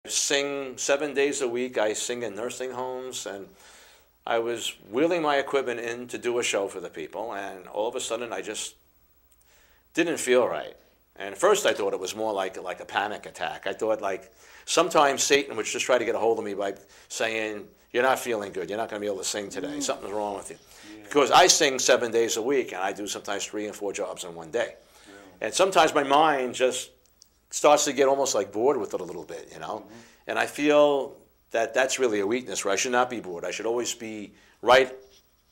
sing 7 days a week. I sing in nursing homes, and I was wheeling my equipment in to do a show for the people, and all of a sudden I just didn't feel right. And at first I thought it was more like a panic attack. I thought like sometimes Satan would just try to get a hold of me by saying, you're not feeling good, you're not going to be able to sing today, something's wrong with you. Yeah. Because I sing 7 days a week, and I do sometimes 3 and 4 jobs in one day. Yeah. And sometimes my mind just starts to get almost like bored with it a little bit, you know. And I feel that that's really a weakness, where I should not be bored. I should always be right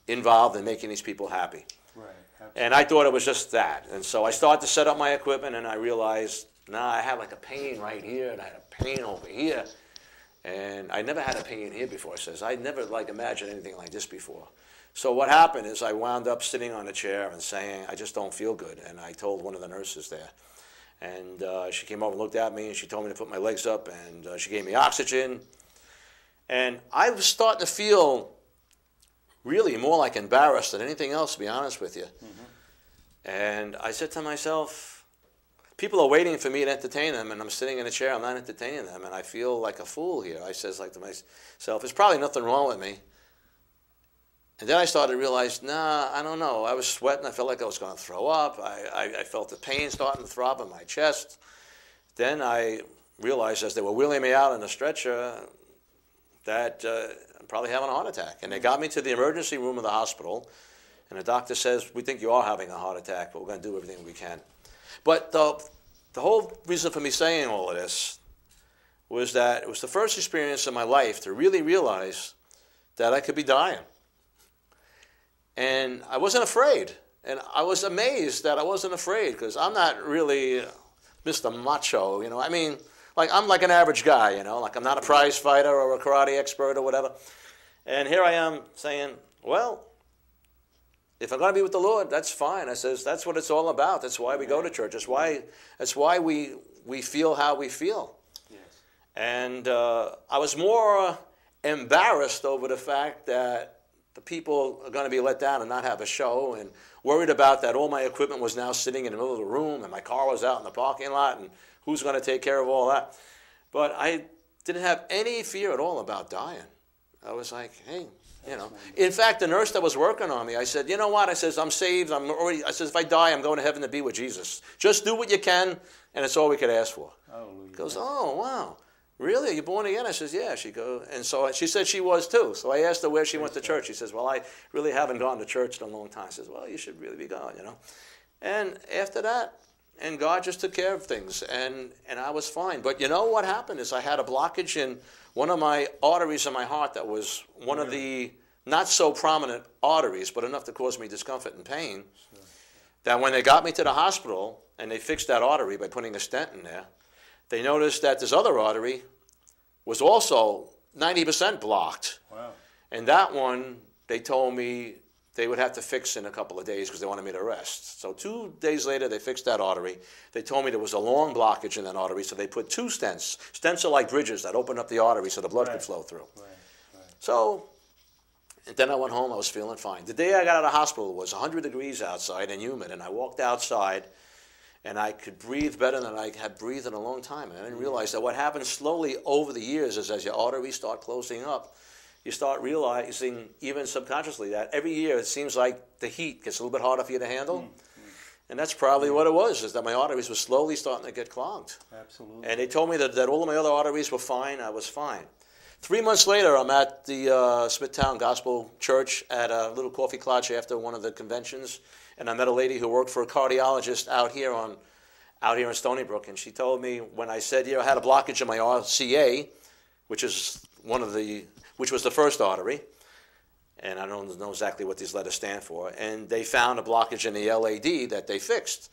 involved in making these people happy. Right. And I thought it was just that. And so I started to set up my equipment, and I realized, nah, I have like a pain right here, and I had a pain over here. And I never had a pain here before. Says I never like imagined anything like this before. So what happened is I wound up sitting on a chair and saying, I just don't feel good. And I told one of the nurses there. And she came over and looked at me, and she told me to put my legs up, and she gave me oxygen. And I was starting to feel really more like embarrassed than anything else, to be honest with you. And I said to myself, people are waiting for me to entertain them, and I'm sitting in a chair, I'm not entertaining them, and I feel like a fool here. I says like to myself, there's probably nothing wrong with me. And then I started to realize, nah, I don't know. I was sweating. I felt like I was going to throw up. I felt the pain starting to throb in my chest. Then I realized as they were wheeling me out in a stretcher that I'm probably having a heart attack. And they got me to the emergency room of the hospital, and the doctor says, we think you are having a heart attack, but we're going to do everything we can. But the whole reason for me saying all of this was that it was the first experience in my life to really realize that I could be dying. And I wasn't afraid. And I was amazed that I wasn't afraid, because I'm not really Mr. Macho, you know. I mean, like I'm like an average guy, you know. Like I'm not a prize fighter or a karate expert or whatever. And here I am saying, well, if I'm going to be with the Lord, that's fine. I says, that's what it's all about. That's why we go to church. That's why we feel how we feel. Yes. And I was more embarrassed over the fact that the people are going to be let down and not have a show, and worried about that all my equipment was now sitting in the middle of the room, and my car was out in the parking lot, and who's going to take care of all that? But I didn't have any fear at all about dying. I was like, hey, you know. In fact, the nurse that was working on me, I said, you know what? I says, I'm saved. I says, if I die, I'm going to heaven to be with Jesus. Just do what you can, and it's all we could ask for. He goes, oh, wow. Really? Are you born again? I says, yeah. She goes, and so she said she was too. So I asked her where she went to church. She says, well, I really haven't gone to church in a long time. I says, well, you should really be going, you know. And after that, and God just took care of things, and I was fine. But you know what happened is I had a blockage in one of my arteries in my heart that was one of the not so prominent arteries, but enough to cause me discomfort and pain, that when they got me to the hospital and they fixed that artery by putting a stent in there, they noticed that this other artery was also 90% blocked. Wow. And that one, they told me they would have to fix in a couple of days because they wanted me to rest. So 2 days later, they fixed that artery. They told me there was a long blockage in that artery, so they put 2 stents. Stents are like bridges that open up the artery so the blood could flow through. Right. So, and then I went home. I was feeling fine. The day I got out of the hospital, it was 100 degrees outside and humid, and I walked outside, and I could breathe better than I had breathed in a long time. And I didn't realize that what happens slowly over the years is as your arteries start closing up, you start realizing, even subconsciously, that every year it seems like the heat gets a little bit harder for you to handle. And that's probably what it was, is that my arteries were slowly starting to get clogged. Absolutely. And they told me that all of my other arteries were fine. I was fine. 3 months later, I'm at the Smithtown Gospel Church at a little coffee clutch after one of the conventions. And I met a lady who worked for a cardiologist out here in Stony Brook, and she told me when I said, I had a blockage in my RCA, which was the first artery, and I don't know exactly what these letters stand for, and they found a blockage in the LAD that they fixed.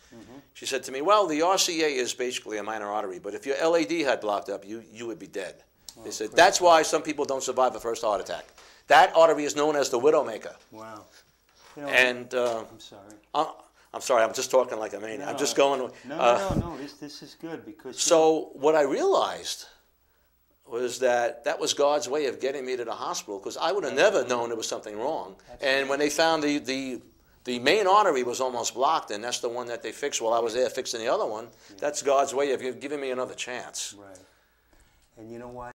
She said to me, well, the RCA is basically a minor artery, but if your LAD had blocked up, you would be dead. They said, that's why some people don't survive a first heart attack. That artery is known as the widowmaker. Wow. You know, and I'm sorry. I'm sorry. I'm just talking like a maniac. I'm just going. No. This is good because. So what I realized was that was God's way of getting me to the hospital, because I would have never known there was something wrong. Absolutely. And when they found the main artery was almost blocked, and that's the one that they fixed while I was there fixing the other one. Yeah. That's God's way of giving me another chance. Right. And you know what?